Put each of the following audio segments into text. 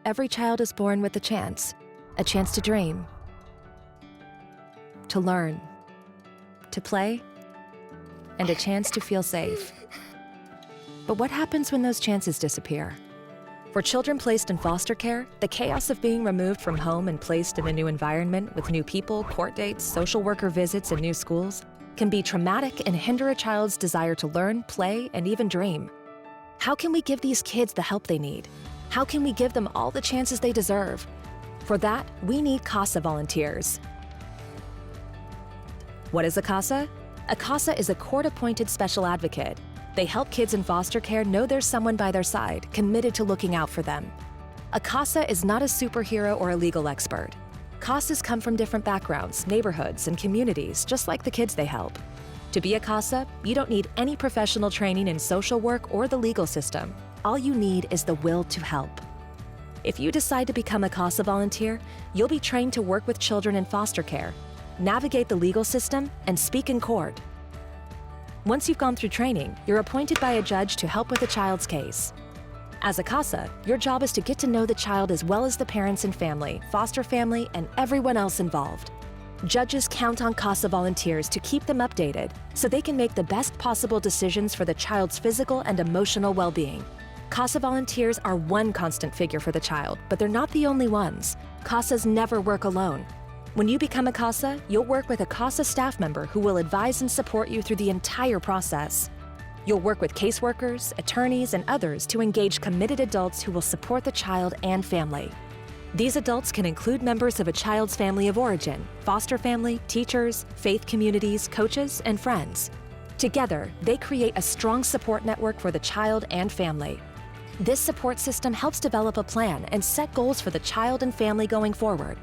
every child is born with a chance to dream, to learn, to play, and a chance to feel safe. But what happens when those chances disappear? For children placed in foster care, the chaos of being removed from home and placed in a new environment with new people, court dates, social worker visits, and new schools can be traumatic and hinder a child's desire to learn, play, and even dream. How can we give these kids the help they need? How can we give them all the chances they deserve? For that, we need CASA volunteers. What is a CASA? A CASA is a court-appointed special advocate. They help kids in foster care know there's someone by their side, committed to looking out for them. A CASA is not a superhero or a legal expert. CASAs come from different backgrounds, neighborhoods, and communities, just like the kids they help. To be a CASA, you don't need any professional training in social work or the legal system. All you need is the will to help. If you decide to become a CASA volunteer, you'll be trained to work with children in foster care, navigate the legal system, and speak in court. Once you've gone through training, you're appointed by a judge to help with a child's case. As a CASA, your job is to get to know the child as well as the parents and family, foster family, and everyone else involved. Judges count on CASA volunteers to keep them updated so they can make the best possible decisions for the child's physical and emotional well-being. CASA volunteers are one constant figure for the child, but they're not the only ones. CASAs never work alone. When you become a CASA, you'll work with a CASA staff member who will advise and support you through the entire process. You'll work with caseworkers, attorneys, and others to engage committed adults who will support the child and family. These adults can include members of a child's family of origin, foster family, teachers, faith communities, coaches, and friends. Together, they create a strong support network for the child and family. This support system helps develop a plan and set goals for the child and family going forward.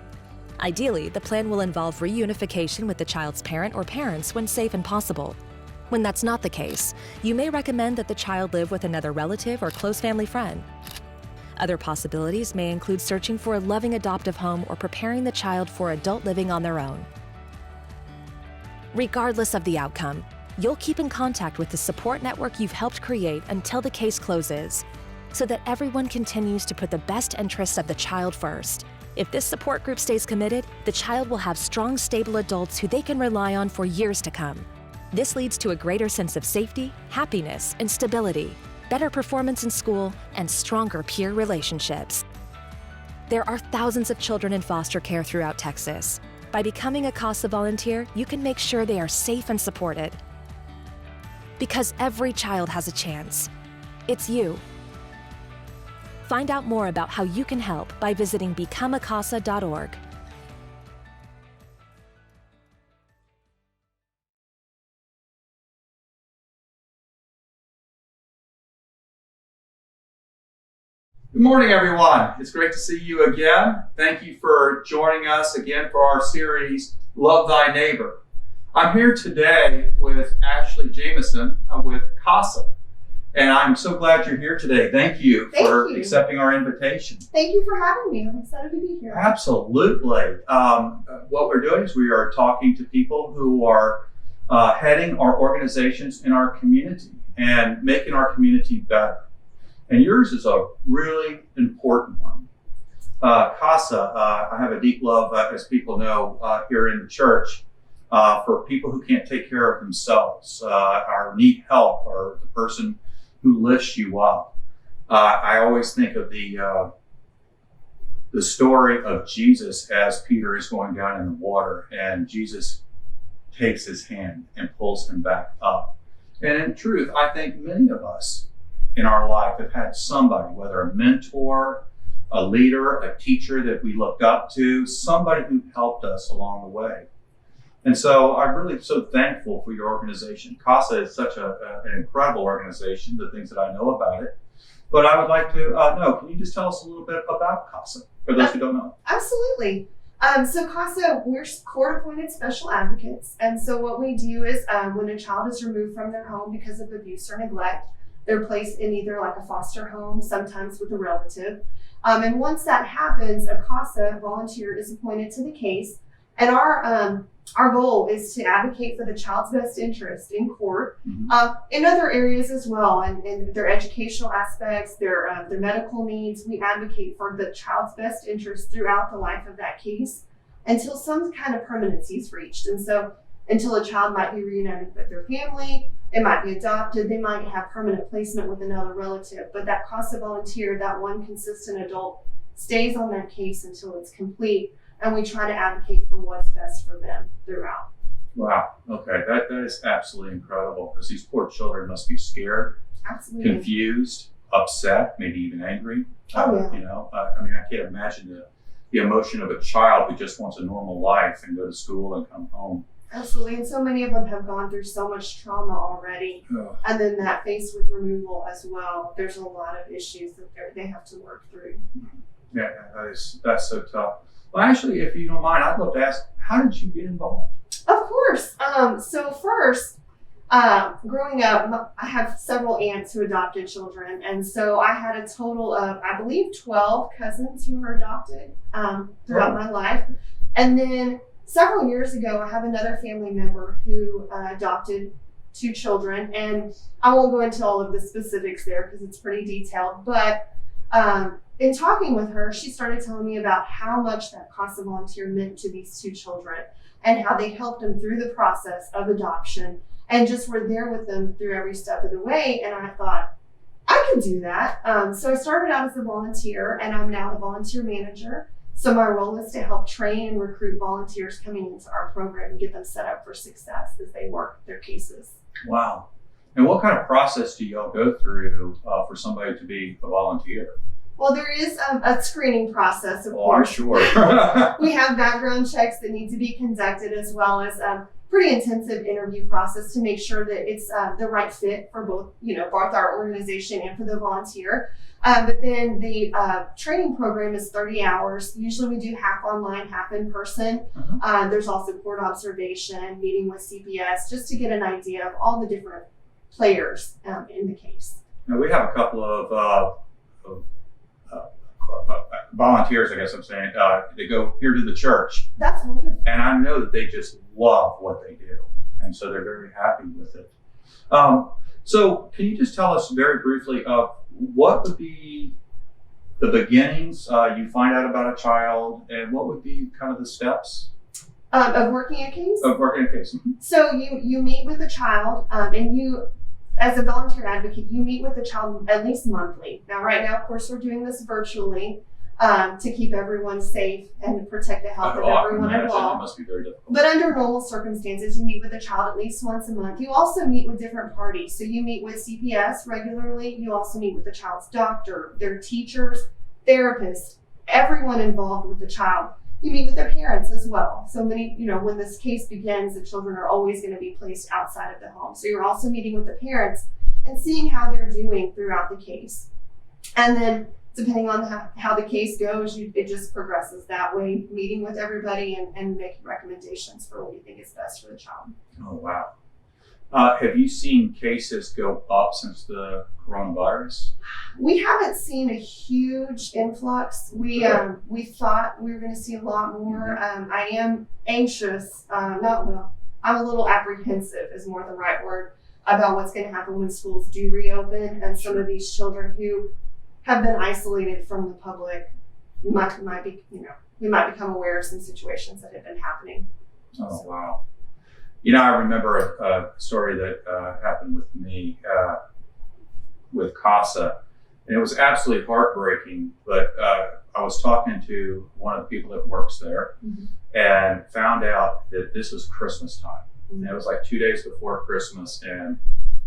Ideally, the plan will involve reunification with the child's parent or parents when safe and possible. When that's not the case, you may recommend that the child live with another relative or close family friend. Other possibilities may include searching for a loving adoptive home or preparing the child for adult living on their own. Regardless of the outcome, you'll keep in contact with the support network you've helped create until the case closes, so that everyone continues to put the best interests of the child first. If this support group stays committed, the child will have strong, stable adults who they can rely on for years to come. This leads to a greater sense of safety, happiness, and stability, better performance in school, and stronger peer relationships. There are thousands of children in foster care throughout Texas. By becoming a CASA volunteer, you can make sure they are safe and supported. Because every child has a chance. It's you. Find out more about how you can help by visiting becomeacasa.org. Good morning, everyone. It's great to see you again. Thank you for joining us again for our series, Love Thy Neighbor. I'm here today with Ashley Jamison with CASA. And I'm so glad you're here today. Thank you for accepting our invitation. Thank you for having me. I'm excited to be here. Absolutely. What we're doing is we are talking to people who are heading our organizations in our community and making our community better. And yours is a really important one. CASA, I have a deep love, as people know, here in the church, for people who can't take care of themselves, or need help, or the person who lifts you up. I always think of the story of Jesus as Peter is going down in the water, and Jesus takes his hand and pulls him back up. And in truth, I think many of us in our life have had somebody, whether a mentor, a leader, a teacher that we looked up to, somebody who helped us along the way. And so I'm really so thankful for your organization. CASA is such an incredible organization, the things that I know about it. But I would like to know, can you just tell us a little bit about CASA, for those who don't know? Absolutely. So CASA, we're court-appointed special advocates. And so what we do is when a child is removed from their home because of abuse or neglect, they're placed in either like a foster home, sometimes with a relative. And once that happens, a CASA volunteer is appointed to the case. And our goal is to advocate for the child's best interest in court, in other areas as well, and in their educational aspects, their medical needs. We advocate for the child's best interest throughout the life of that case until some kind of permanency is reached. And so until a child might be reunited with their family, it might be adopted, they might have permanent placement with another relative, but that CASA volunteer, that one consistent adult, stays on that case until it's complete. And we try to advocate for what's best for them throughout. Wow. Okay. That is absolutely incredible, because these poor children must be scared, Absolutely. confused, upset, maybe even angry. Oh, yeah. You know, I mean, I can't imagine the emotion of a child who just wants a normal life and go to school and come home. Absolutely. And so many of them have gone through so much trauma already. Ugh. And then that faced with removal as well. There's a lot of issues that they have to work through. Yeah, that's so tough. Well, actually, if you don't mind, I'd love to ask, how did you get involved? Of course. So first, growing up, I have several aunts who adopted children. And so I had a total of, I believe, 12 cousins who were adopted throughout my life. And then several years ago, I have another family member who adopted 2 children. And I won't go into all of the specifics there because it's pretty detailed. But in talking with her, she started telling me about how much that CASA volunteer meant to these 2 children and how they helped them through the process of adoption and just were there with them through every step of the way. And I thought, I could do that. So I started out as a volunteer, and I'm now the volunteer manager. So my role is to help train and recruit volunteers coming into our program and get them set up for success as they work their cases. Wow. And what kind of process do y'all go through for somebody to be a volunteer? Well, there is a screening process, of I'm course. sure. We have background checks that need to be conducted, as well as pretty intensive interview process to make sure that it's the right fit for both our organization and for the volunteer. But then the training program is 30 hours. Usually we do half online, half in person. There's also court observation, meeting with CPS, just to get an idea of all the different players in the case. Now, we have a couple of volunteers, I guess I'm saying, they go here to the church. That's wonderful. And I know that they just love what they do. And so they're very happy with it. So can you just tell us very briefly of what would be the beginnings you find out about a child, and what would be kind of the steps? Of working a case? Of working a case. So you meet with the child, and you, as a volunteer advocate, you meet with the child at least monthly. Now, right now, of course, we're doing this virtually to keep everyone safe and to protect the health of everyone involved. It must be very difficult. But under normal circumstances, you meet with the child at least once a month. You also meet with different parties. So you meet with CPS regularly. You also meet with the child's doctor, their teachers, therapists, everyone involved with the child. You meet with their parents as well. So many, when this case begins, the children are always going to be placed outside of the home. So you're also meeting with the parents and seeing how they're doing throughout the case. And then depending on how the case goes, it just progresses that way, meeting with everybody and making recommendations for what you think is best for the child. Oh, wow. Have you seen cases go up since the coronavirus? We haven't seen a huge influx. We thought we were going to see a lot more. I am anxious, I'm a little apprehensive is more the right word, about what's going to happen when schools do reopen, and some of these children who have been isolated from the public might we might become aware of some situations that have been happening. Oh, wow. I remember a story that happened with me with CASA, and it was absolutely heartbreaking, but I was talking to one of the people that works there and found out that this was Christmas time. And it was like 2 days before Christmas, and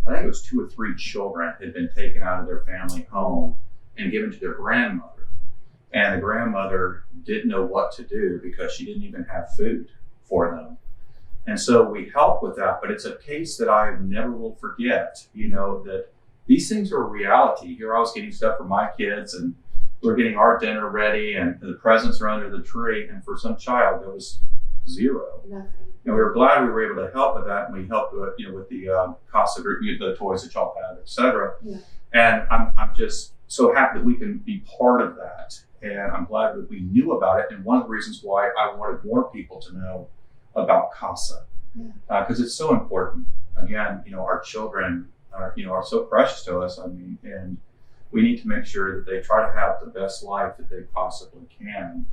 I think it was 2 or 3 children had been taken out of their family home and given to their grandmother. And the grandmother didn't know what to do because she didn't even have food for them. And so we help with that, but it's a case that I never will forget, that these things are a reality. Here I was getting stuff for my kids, and we're getting our dinner ready, and the presents are under the tree, and for some child there was zero. Nothing. And we were glad we were able to help with that, and we helped with the CASA group, the toys that y'all have, et cetera. Yeah. And I'm just so happy that we can be part of that. and I'm glad that we knew about it. And one of the reasons why I wanted more people to know about CASA, because it's so important. Again, our children are so precious to us. I mean, and we need to make sure that they try to have the best life that they possibly can.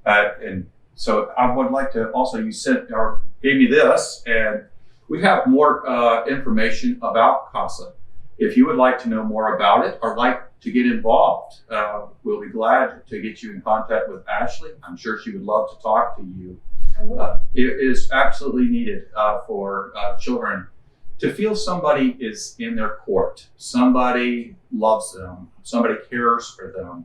And so I would like to also, you sent or gave me this, and we have more information about CASA. If you would like to know more about it or like to get involved, we'll be glad to get you in contact with Ashley. I'm sure she would love to talk to you. It is absolutely needed for children to feel somebody is in their court, somebody loves them, somebody cares for them,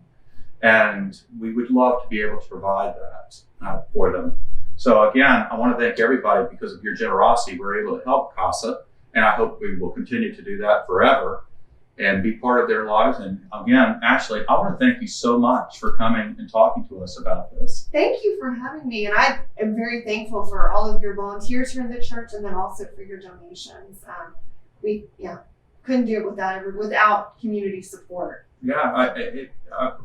and we would love to be able to provide that for them. So again, I want to thank everybody. Because of your generosity, we're able to help CASA, and I hope we will continue to do that forever and be part of their lives. And again, Ashley, I want to thank you so much for coming and talking to us about this. Thank you for having me, and I am very thankful for all of your volunteers here in the church, and then also for your donations. We couldn't do it without community support. Yeah,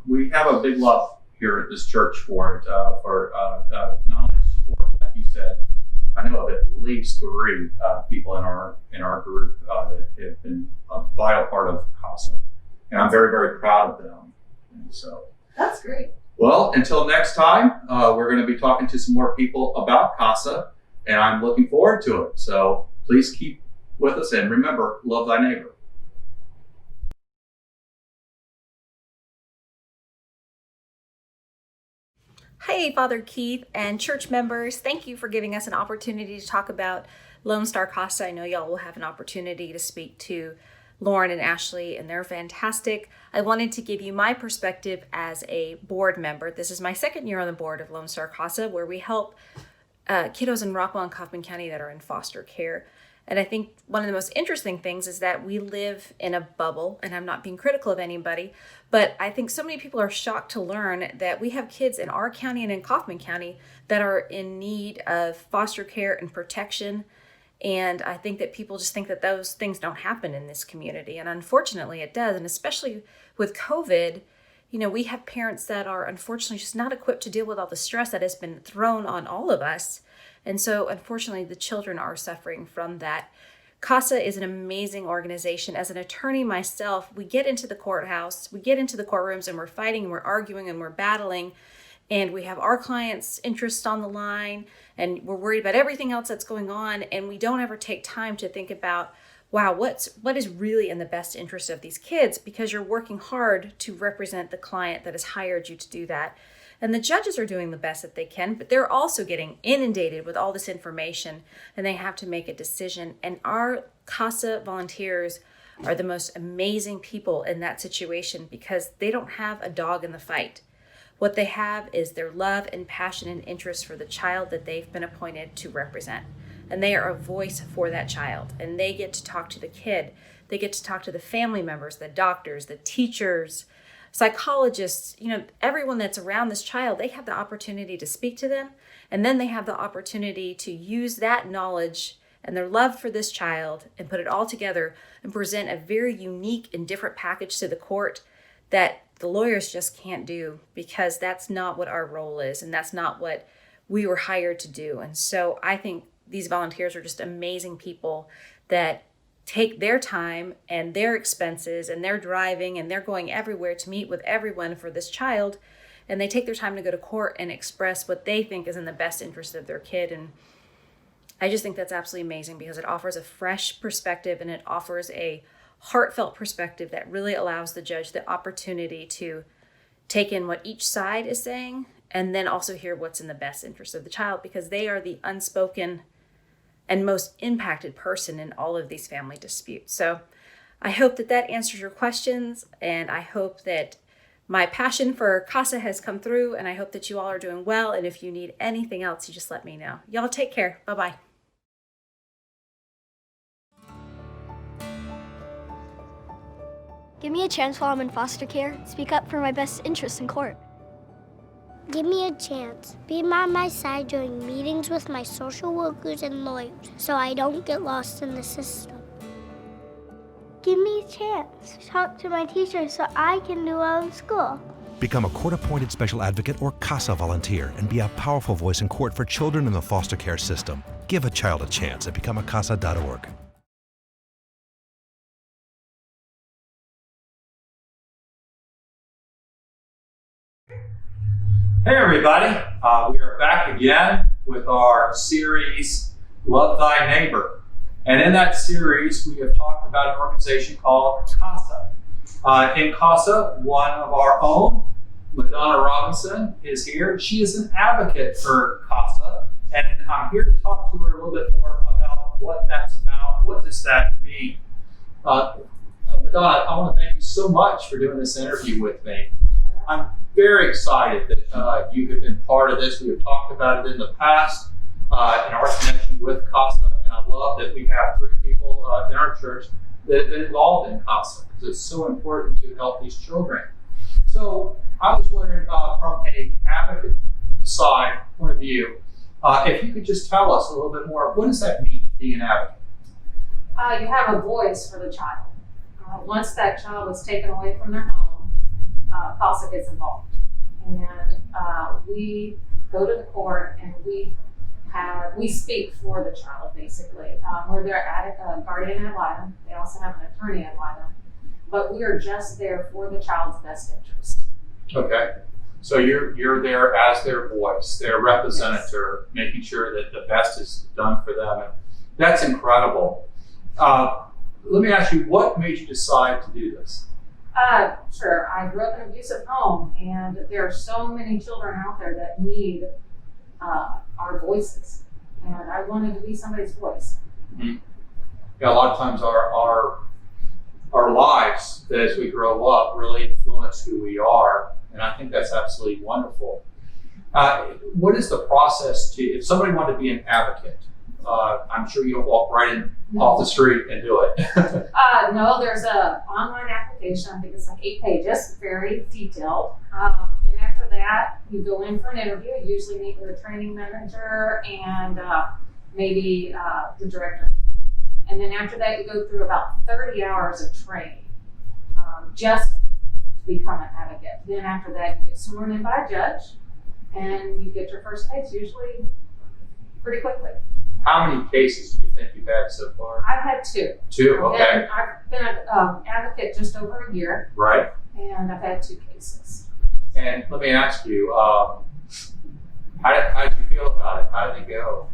we have a big love here at this church for it, for not only support, like you said. I know of at least 3 people in our group that have been a vital part of CASA, and I'm very, very proud of them. And so that's great. Well, until next time, we're going to be talking to some more people about CASA, and I'm looking forward to it. So please keep with us, and remember, love thy neighbor. Hey, Father Keith and church members, thank you for giving us an opportunity to talk about Lonestar CASA. I know y'all will have an opportunity to speak to Lauren and Ashley, and they're fantastic. I wanted to give you my perspective as a board member. This is my 2nd year on the board of Lonestar CASA, where we help kiddos in Rockwall and Kaufman County that are in foster care. And I think one of the most interesting things is that we live in a bubble, and I'm not being critical of anybody, but I think so many people are shocked to learn that we have kids in our county and in Kaufman County that are in need of foster care and protection. And I think that people just think that those things don't happen in this community. And unfortunately it does. And especially with COVID, we have parents that are unfortunately just not equipped to deal with all the stress that has been thrown on all of us. And so unfortunately the children are suffering from that. CASA is an amazing organization. As an attorney myself, we get into the courthouse, we get into the courtrooms, and we're fighting and we're arguing and we're battling, and we have our clients' interests on the line, and we're worried about everything else that's going on, and we don't ever take time to think about, wow, what is really in the best interest of these kids, because you're working hard to represent the client that has hired you to do that. And the judges are doing the best that they can, but they're also getting inundated with all this information, and they have to make a decision. And our CASA volunteers are the most amazing people in that situation, because they don't have a dog in the fight. What they have is their love and passion and interest for the child that they've been appointed to represent. And they are a voice for that child, and they get to talk to the kid. They get to talk to the family members, the doctors, the teachers, psychologists, everyone that's around this child. They have the opportunity to speak to them, and then they have the opportunity to use that knowledge and their love for this child and put it all together and present a very unique and different package to the court that the lawyers just can't do, because that's not what our role is, and that's not what we were hired to do. And so I think these volunteers are just amazing people that take their time and their expenses, and they're driving and they're going everywhere to meet with everyone for this child, and they take their time to go to court and express what they think is in the best interest of their kid. And I just think that's absolutely amazing, because it offers a fresh perspective, and it offers a heartfelt perspective that really allows the judge the opportunity to take in what each side is saying, and then also hear what's in the best interest of the child, because they are the unspoken and most impacted person in all of these family disputes. So I hope that answers your questions, and I hope that my passion for CASA has come through, and I hope that you all are doing well. And if you need anything else, you just let me know. Y'all take care. Bye-bye. Give me a chance while I'm in foster care. Speak up for my best interests in court. Give me a chance. Be by my side during meetings with my social workers and lawyers, so I don't get lost in the system. Give me a chance. Talk to my teacher so I can do well in school. Become a court-appointed special advocate or CASA volunteer and be a powerful voice in court for children in the foster care system. Give a child a chance at becomeacasa.org. Hey everybody, we are back again with our series, Love Thy Neighbor. And in that series, we have talked about an organization called CASA. In CASA, one of our own, Madonna Robinson, is here. She is an advocate for CASA, and I'm here to talk to her a little bit more about what that's about. What does that mean? Madonna, I want to thank you so much for doing this interview with me. I'm very excited that you have been part of this. We have talked about it in the past in our connection with CASA, and I love that we have 3 people in our church that have been involved in CASA because it's so important to help these children. So I was wondering, from an advocate side point of view, if you could just tell us a little bit more, what does that mean, being an advocate? You have a voice for the child. Once that child is taken away from their home, CASA gets involved. And we go to the court and we speak for the child, basically. We're their guardian ad litem. They also have an attorney ad litem. But we are just there for the child's best interest. Okay. So you're there as their voice, their representative, yes, making sure that the best is done for them. And that's incredible. Let me ask you, what made you decide to do this? Sure. I grew up in an abusive home, and there are so many children out there that need our voices. And I wanted to be somebody's voice. Mm-hmm. Yeah, a lot of times our lives as we grow up really influence who we are. And I think that's absolutely wonderful. What is the process if somebody wanted to be an advocate? I'm sure you don't walk right in off the street and do it. No, there's an online application. I think it's like 8 pages, very detailed. And after that, you go in for an interview. You usually meet with a training manager and maybe the director. And then after that, you go through about 30 hours of training just to become an advocate. Then after that, you get sworn in by a judge and you get your first case, usually pretty quickly. How many cases do you think you've had so far? I've had 2. 2, okay. I've been an advocate just over a year. Right. And I've had 2 cases. And let me ask you, how did you feel about it? How did it go?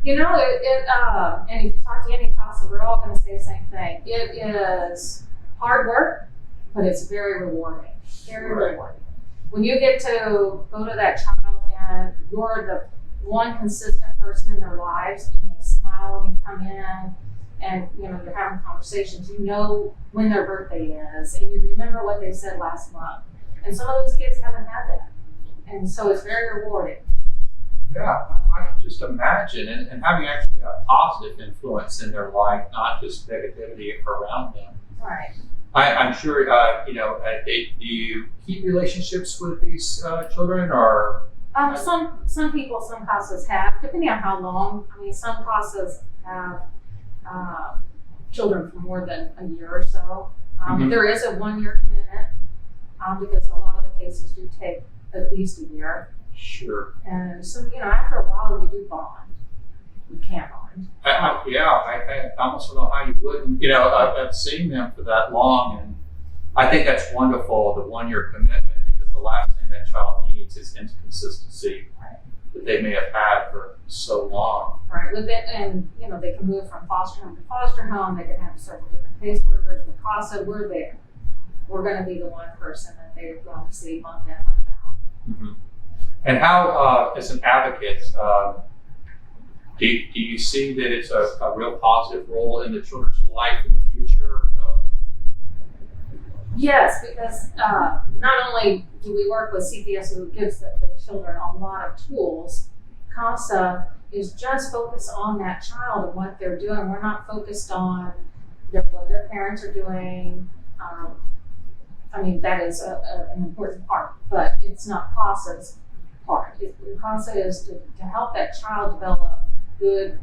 You know, and if you talk to any CASA, we're all going to say the same thing. It is hard work, but it's very rewarding. Very rewarding. When you get to go to that child and you're the one consistent person in their lives, and they smile when you come in, and you're having conversations. You know when their birthday is, and you remember what they said last month. And some of those kids haven't had that, and so it's very rewarding. Yeah, I can just imagine, and having actually a positive influence in their life, not just negativity around them. Right. I'm sure, do you keep relationships with these children, or? Some people, some CASAs have, depending on how long. I mean, some CASAs have children for more than a year or so. There is a 1-year commitment because a lot of the cases do take at least a year. Sure. And so, after a while, you do bond. You can't bond. I almost don't know how you wouldn't. I've seen them for that long, and I think that's wonderful, the 1-year commitment, because the last thing that child needs is inconsistency that they may have had for so long. Right. With it, and they can move from foster home to foster home. They can have several different caseworkers. With CASA, we're there. We're going to be the one person that they're going to see month in, month out. Mm-hmm. And how, as an advocate, do you see that it's a real positive role in the children's life in the future? Yes, because not only do we work with CPS, who gives the children a lot of tools, CASA is just focused on that child and what they're doing. We're not focused on what their parents are doing. That is an important part, but it's not CASA's part. CASA is to help that child develop good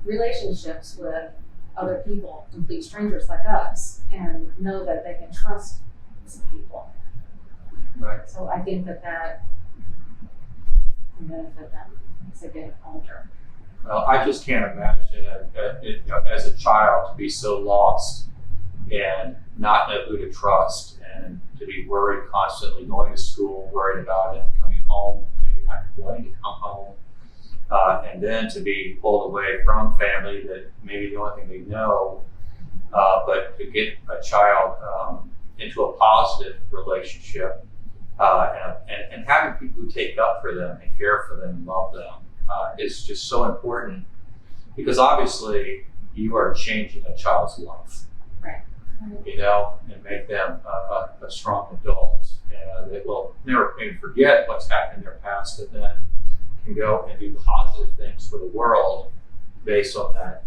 relationships with other people, complete strangers like us, and know that they can trust some people. Right. So I think that can benefit them as they get older. Well, I just can't imagine as a child to be so lost and not know who to trust, and to be worried constantly, going to school, worried about it, coming home, maybe not wanting to come home, and then to be pulled away from family that maybe the only thing they know, but to get a child into a positive relationship, and having people who take up for them and care for them and love them is just so important, because obviously you are changing a child's life. Right. You know, and make them a strong adult that will never maybe forget what's happened in their past, but then can go and do positive things for the world based on that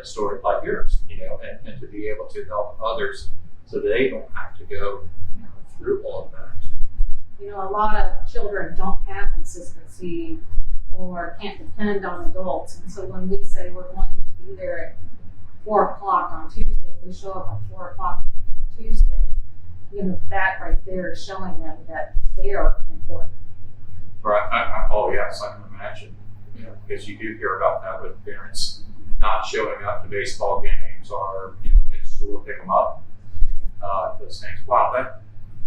story like yours, you know, and to be able to help others so that they don't have to go through all of that. You know, a lot of children don't have consistency or can't depend on adults, and so when we say we're going to be there at 4 o'clock on Tuesday, we show up at 4 o'clock Tuesday, you know, that right there is showing them that they are important. Right. Oh yes, I can imagine. You know, because you do hear about that with parents not showing up to baseball games or in school to pick them up. Those things. Wow,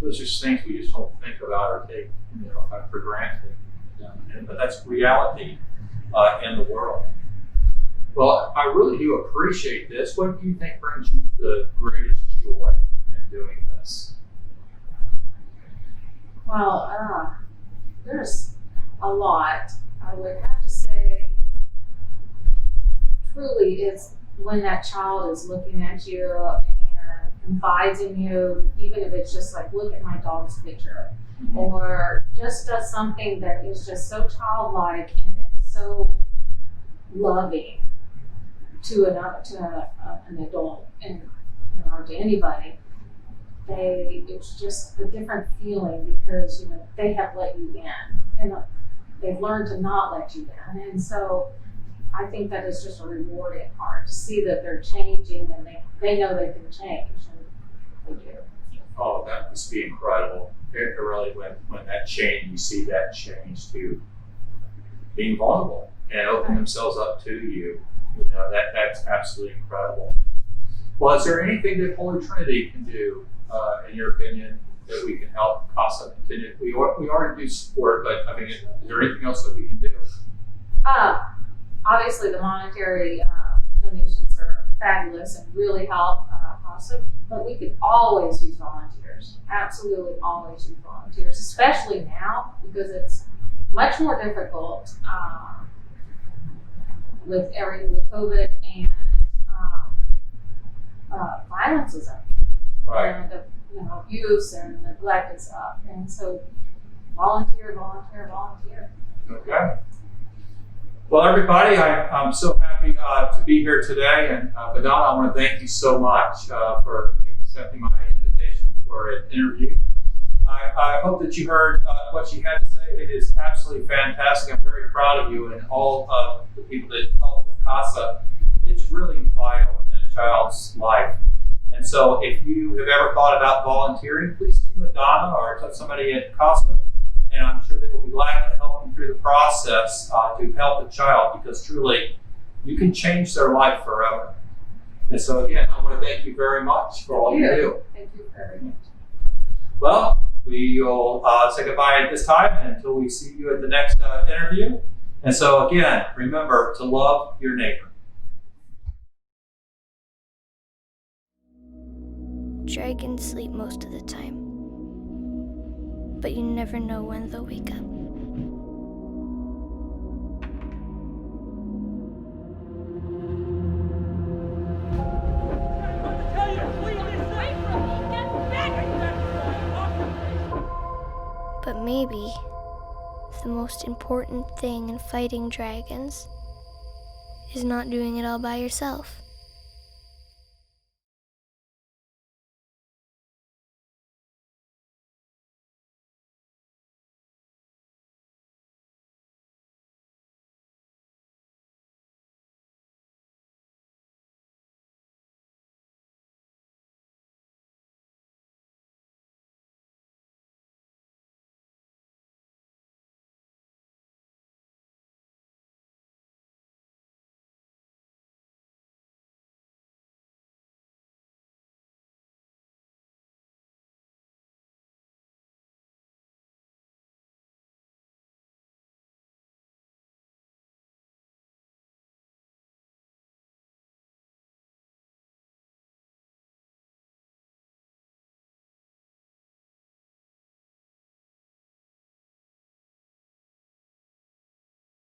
those are just things we just don't think about or take for granted. But that's reality in the world. Well, I really do appreciate this. What do you think brings you the greatest joy in doing this? Well, there's a lot. I would have to say, truly, it's when that child is looking at you and confides in you, even if it's just like, look at my dog's picture, or just does something that is just so childlike and it's so loving to an adult and or to anybody. It's just a different feeling because they have let you in and they've learned to not let you in, and so I think that is just a rewarding part to see that they're changing and they know they can change, and they do. Oh, that must be incredible. It really, when that change, you see that change to being vulnerable and open themselves up to you. That's absolutely incredible. Well, is there anything that Holy Trinity can do, in your opinion, that we can help CASA continue? We already do support, but I mean, is there anything else that we can do? Obviously, the monetary donations are fabulous and really help CASA, but we could always use volunteers. Absolutely always use volunteers, especially now because it's much more difficult with COVID and violence is up, Right. and abuse and neglect is up, and so volunteer. Okay. Well, everybody, I'm so happy to be here today, and Madonna, I want to thank you so much for accepting my invitation for an interview. I hope that you heard what she had to say. It is absolutely fantastic. I'm very proud of you and all of the people that help with CASA. It's really vital in a child's life. And so if you have ever thought about volunteering, please see Madonna or somebody at CASA, and I'm sure they will be glad to help you through the process to help the child, because truly you can change their life forever. And so again, I want to thank you very much for all you do. Thank you very much. Well, we will say goodbye at this time until we see you at the next interview. And so again, remember to love your neighbor. Dragons sleep most of the time, but you never know when they'll wake up. But maybe the most important thing in fighting dragons is not doing it all by yourself.